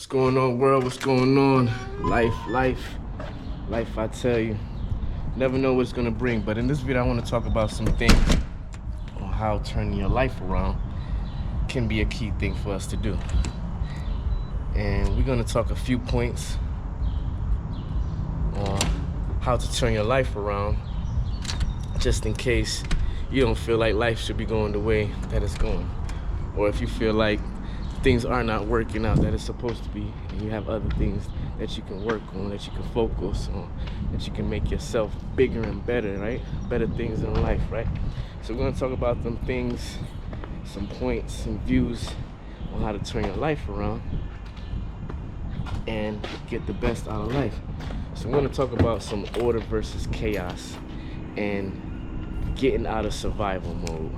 What's going on, world? What's going on? Life, I tell you. Never know what it's gonna bring, but in this video I want to talk about some things on how turning your life around can be a key thing for us to do. And we're gonna talk a few points on how to turn your life around, just in case you don't feel like life should be going the way that it's going, or if you feel like things are not working out that it's supposed to be, and you have other things that you can work on, that you can focus on, that you can make yourself bigger and better, right? Better things in life, right? So we're gonna talk about them things, some points, some views on how to turn your life around and get the best out of life. So we're gonna talk about some order versus chaos and getting out of survival mode.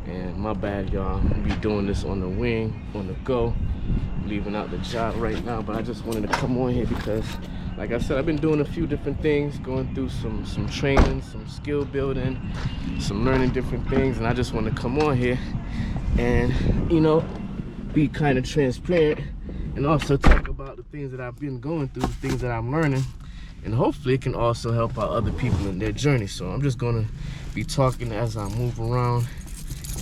And my bad, y'all, I'll be doing this on the wing, on the go, leaving out the job right now, but I just wanted to come on here because, like I said, I've been doing a few different things, going through some training, some skill building, some learning different things, and I just want to come on here and, you know, be kind of transparent and also talk about the things that I've been going through, the things that I'm learning, and hopefully it can also help out other people in their journey. So I'm just gonna be talking as I move around,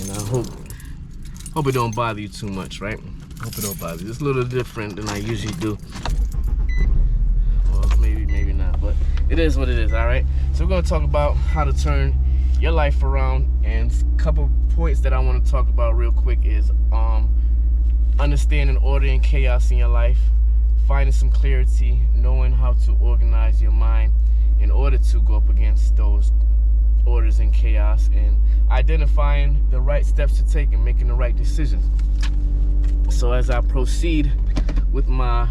and I hope it don't bother you too much, right? Hope it don't bother you. It's a little different than I usually do. Well, maybe not, but it is what it is, all right? So we're gonna talk about how to turn your life around, and a couple points that I want to talk about real quick is understanding order and chaos in your life, finding some clarity, knowing how to organize your mind in order to go up against those orders and chaos, and identifying the right steps to take and making the right decisions. So as I proceed with my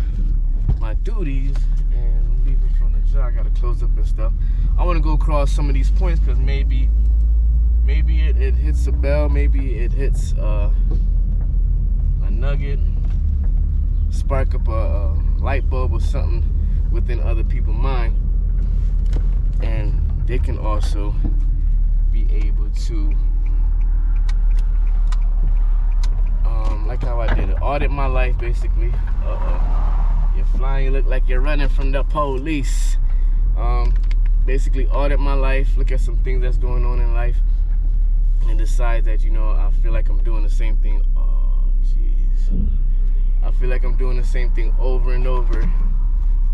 duties and leaving from the job, I gotta close up and stuff, I want to go across some of these points because maybe it hits a bell, maybe it hits a nugget, spark up a light bulb or something within other people's mind, and they can also be able to, like how I did it, audit my life basically. You're flying, you look like you're running from the police. Basically audit my life, look at some things that's going on in life, and decide that, you know, I feel like I'm doing the same thing. I feel like I'm doing the same thing over and over.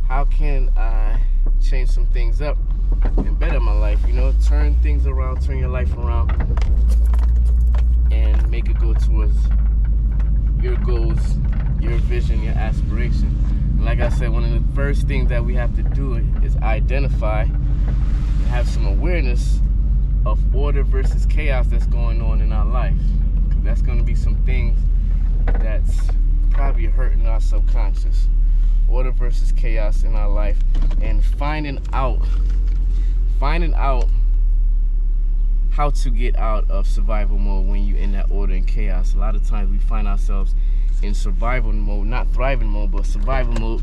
How can I change some things up and better my life? You know, turn things around, turn your life around, and make it go towards your goals, your vision, your aspiration. And like I said, one of the first things that we have to do is identify and have some awareness of order versus chaos that's going on in our life. That's going to be some things that's probably hurting our subconscious. Order versus chaos in our life, and finding out how to get out of survival mode when you're in that order and chaos. A lot of times we find ourselves in survival mode, not thriving mode, but survival mode,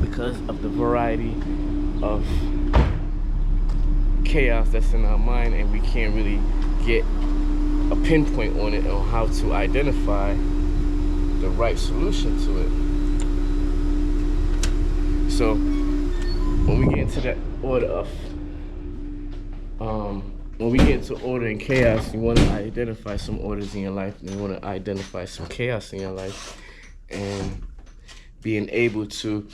because of the variety of chaos that's in our mind, and we can't really get a pinpoint on it, on how to identify the right solution to it. So when we get into that order of when we get into order and chaos, you want to identify some orders in your life, and you want to identify some chaos in your life, and being able to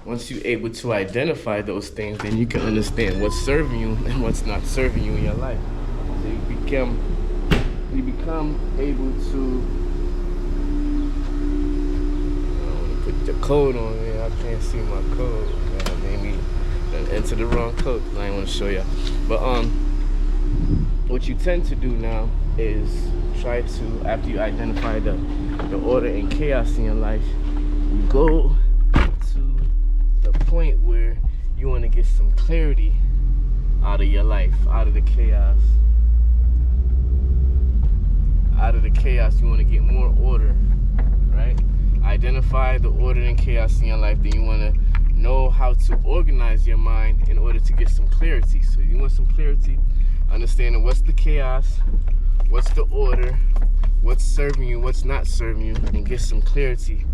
once you're able to identify those things, then you can understand what's serving you and what's not serving you in your life. So you become able to, put the code on there. I can't see my code. Man, maybe enter the wrong code. I ain't want to show you. But what you tend to do now is try to, after you identify the order and chaos in your life, you go to the point where you want to get some clarity out of your life, out of the chaos. Out of the chaos, you want to get more order, right? Identify the order and chaos in your life, then you want to know how to organize your mind in order to get some clarity. So you want some clarity, understanding what's the chaos, what's the order, what's serving you, what's not serving you, and get some clarity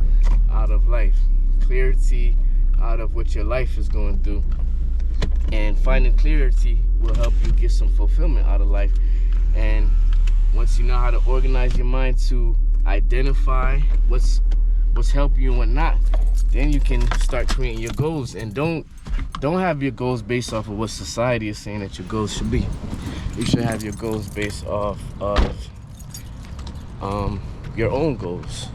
out of life. Clarity out of what your life is going through. And finding clarity will help you get some fulfillment out of life. And once you know how to organize your mind to identify what's helping you and what not, then you can start creating your goals. And don't have your goals based off of what society is saying that your goals should be. You should have your goals based off of your own goals,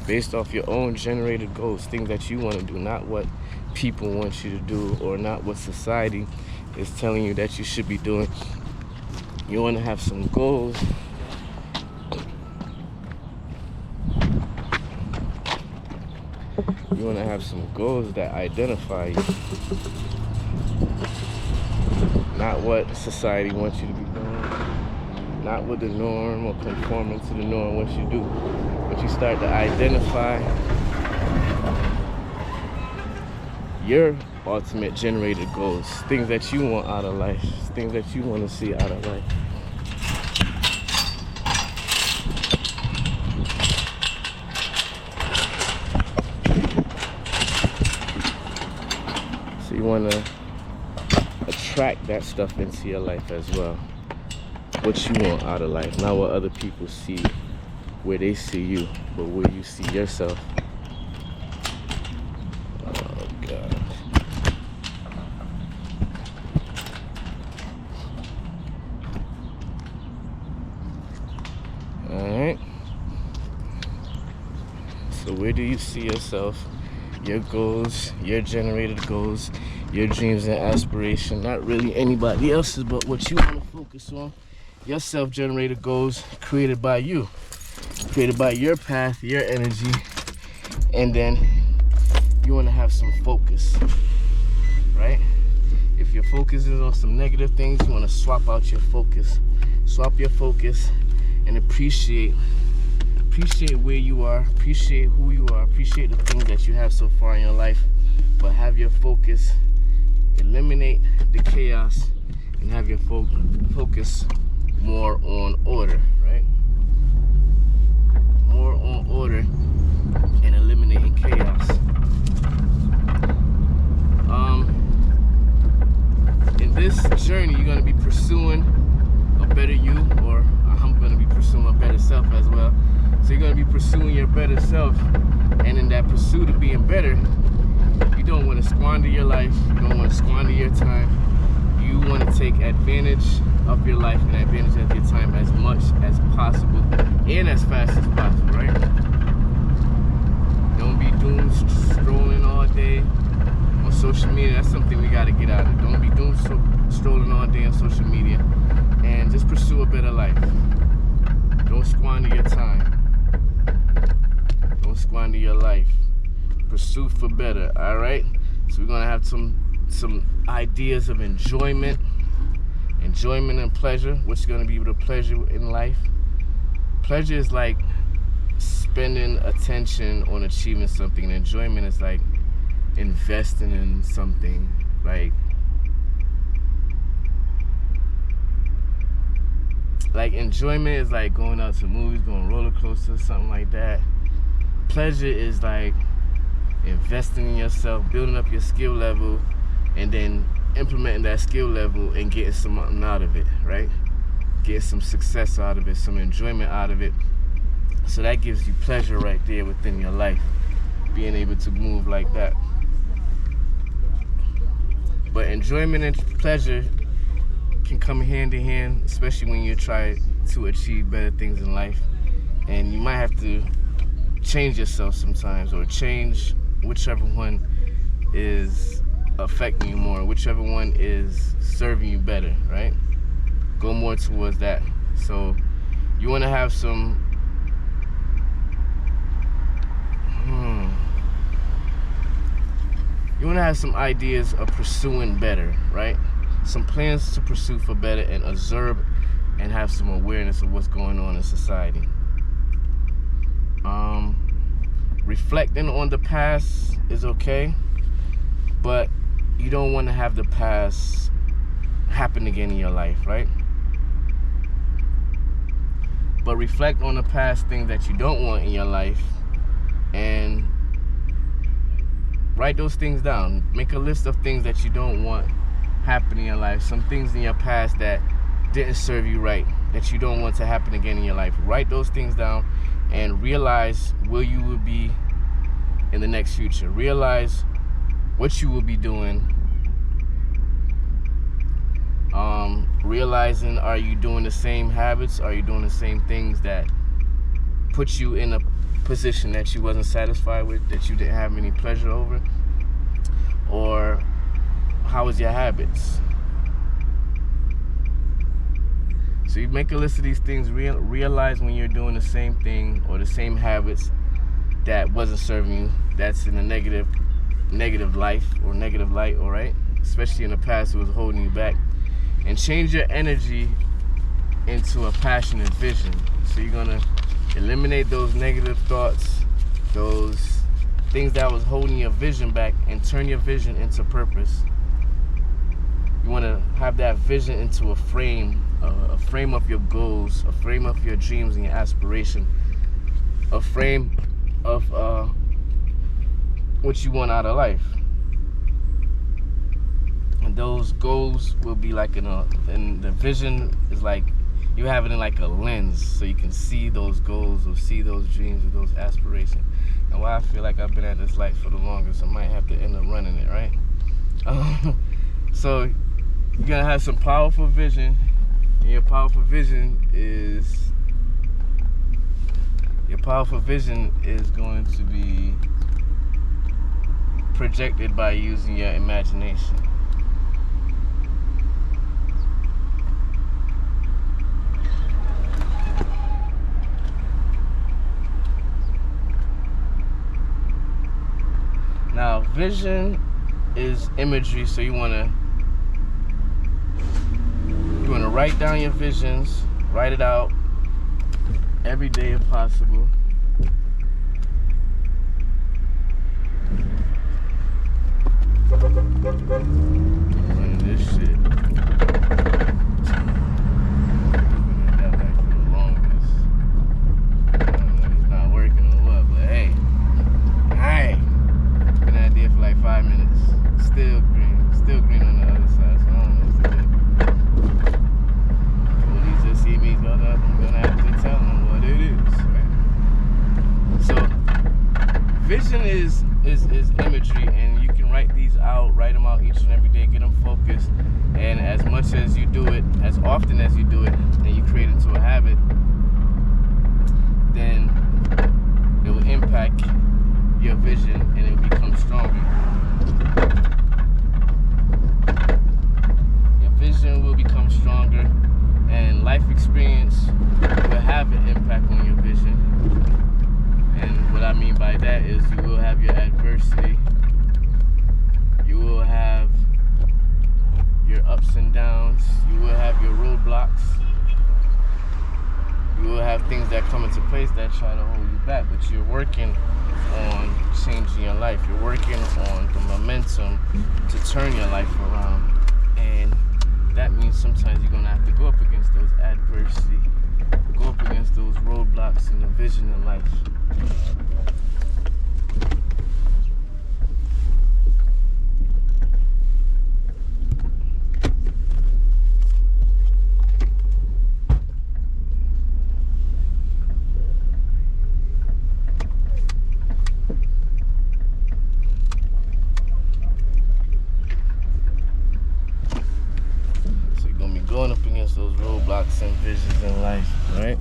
based off your own generated goals, things that you want to do, not what people want you to do or not what society is telling you that you should be doing. You want to have some goals. You want to have some goals that identify you, not what society wants you to be doing, not what the norm or conforming to the norm wants you to do. But you start to identify your ultimate generated goals, things that you want out of life, things that you want to see out of life. So you want to attract that stuff into your life as well. What you want out of life, not what other people see, where they see you, but where you see yourself. Oh, God. Alright. So where do you see yourself? Your goals, your generated goals, your dreams and aspirations, not really anybody else's, but what you want to focus on. Your self-generated goals created by you, created by your path, your energy, and then you want to have some focus, right? If your focus is on some negative things, you want to swap out your focus. Swap your focus and appreciate where you are, appreciate who you are, appreciate the things that you have so far in your life, but have your focus, eliminate the chaos, and have your focus more on order, right? More on order and eliminating chaos. In this journey, you're going to be pursuing a better you, or I'm going to be pursuing a better self as well. So you're going to be pursuing your better self, and in that pursuit of being better, you don't want to squander your life, you don't want to squander your time. You want to take advantage of your life and advantage of your time as much as possible and as fast as possible, right? Don't be doom strolling all day on social media. That's something we got to get out of. Don't be doom strolling all day on social media, and just pursue a better life. Don't squander your time. Don't squander your life. Pursue for better, all right? So we're going to have some ideas of enjoyment and pleasure. What's going to be the pleasure in life? Pleasure is like spending attention on achieving something, and enjoyment is like investing in something. Like enjoyment is like going out to movies, going roller coasters, something like that. Pleasure is like investing in yourself, building up your skill level, and then implementing that skill level and getting something out of it, right? Getting some success out of it, some enjoyment out of it. So that gives you pleasure right there within your life, being able to move like that. But enjoyment and pleasure can come hand in hand, especially when you try to achieve better things in life. And you might have to change yourself sometimes, or change whichever one is affecting you more, whichever one is serving you better, right? Go more towards that. So you want to have some ideas of pursuing better, right? Some plans to pursue for better, and observe and have some awareness of what's going on in society. Reflecting on the past is okay, but you don't want to have the past happen again in your life, right? But reflect on the past things that you don't want in your life and write those things down. Make a list of things that you don't want happen in your life. Some things in your past that didn't serve you right, that you don't want to happen again in your life. Write those things down and realize where you will be in the next future. Realize what you will be doing. Realizing, are you doing the same habits? Are you doing the same things that put you in a position that you wasn't satisfied with, that you didn't have any pleasure over? Or how is your habits? So you make a list of these things, realize when you're doing the same thing or the same habits that wasn't serving you, that's in a negative life or negative light, all right? Especially in the past, it was holding you back. And change your energy into a passionate vision. So you're gonna eliminate those negative thoughts, those things that was holding your vision back, and turn your vision into purpose. You wanna have that vision into a frame of your goals, a frame of your dreams and your aspiration, a frame of what you want out of life. And those goals will be like and the vision is like you have it in like a lens, so you can see those goals or see those dreams or those aspirations. And why I feel like I've been at this light for the longest, I might have to end up running it, right? So you're gonna have some powerful vision, and your powerful vision is going to be projected by using your imagination. Now, vision is imagery, so you wanna write down your visions, write it out every day if possible. Running this shit. That life for the longest. I don't know if it's not working or what, but hey. Been at it for like 5 minutes. Still green on the other side, so I don't know what to do. Police just see me go up, I'm gonna have to tell them what it is, right? So vision is imagery, and you can write these out, write them out each and every day, get them focused, and as much as you do it, as often as you do it, and you create it into a habit, then it will impact your vision and it will become stronger. Your vision will become stronger, and life experience will have an impact on your vision. And what I mean by that is you will have your adversity, you will have your ups and downs, you will have your roadblocks, you will have things that come into place that try to hold you back, but you're working on changing your life. You're working on the momentum to turn your life around, and that means sometimes you're gonna have to go up against those adversity, go up against those roadblocks in the vision in life. Going up against those roadblocks and visions in life, right?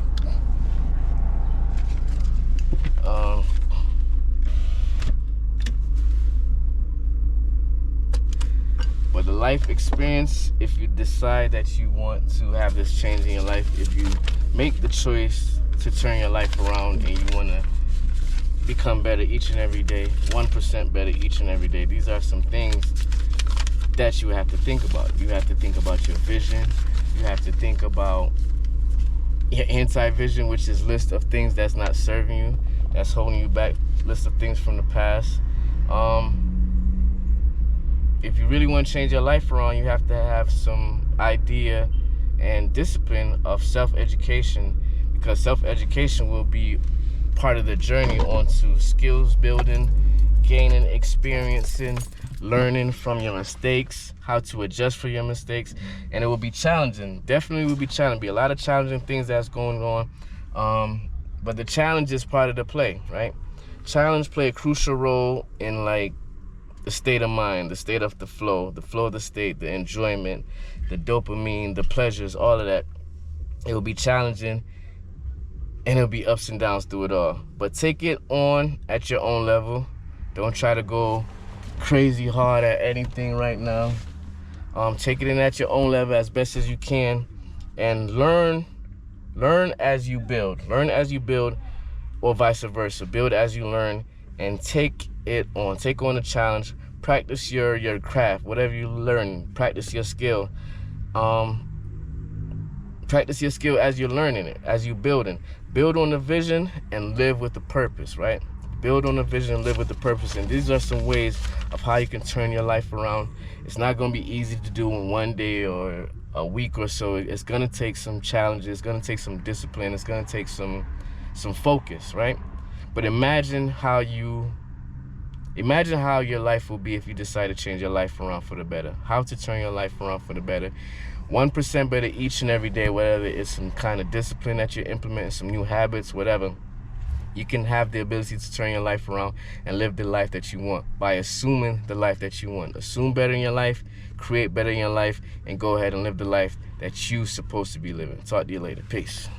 But the life experience, if you decide that you want to have this change in your life, if you make the choice to turn your life around and you want to become better each and every day, 1% better each and every day, these are some things that you have to think about. You have to think about your vision. You have to think about your anti-vision, which is list of things that's not serving you, that's holding you back, list of things from the past. If you really want to change your life around, you have to have some idea and discipline of self-education, because self-education will be part of the journey onto skills building, gaining experiencing, learning from your mistakes, how to adjust for your mistakes. And it will be challenging, definitely will be challenging, be a lot of challenging things that's going on, but the challenge is part of the play, right? Challenge play a crucial role in like the state of mind, the state of the flow of the state, the enjoyment, the dopamine, the pleasures, all of that. It will be challenging, and it'll be ups and downs through it all. But take it on at your own level. Don't try to go crazy hard at anything right now. Take it in at your own level as best as you can, and learn as you build. Learn as you build, or vice versa. Build as you learn, and take it on. Take on the challenge. Practice your craft, whatever you learn. Practice your skill. Practice your skill as you're learning it, as you're building. Build on the vision and live with the purpose, right? Build on the vision and live with the purpose. And these are some ways of how you can turn your life around. It's not going to be easy to do in one day or a week or so. It's going to take some challenges. It's going to take some discipline. It's going to take some focus, right? But imagine how your life will be if you decide to change your life around for the better. How to turn your life around for the better. 1% better each and every day, whether it's some kind of discipline that you're implementing, some new habits, whatever. You can have the ability to turn your life around and live the life that you want by assuming the life that you want. Assume better in your life, create better in your life, and go ahead and live the life that you're supposed to be living. Talk to you later. Peace.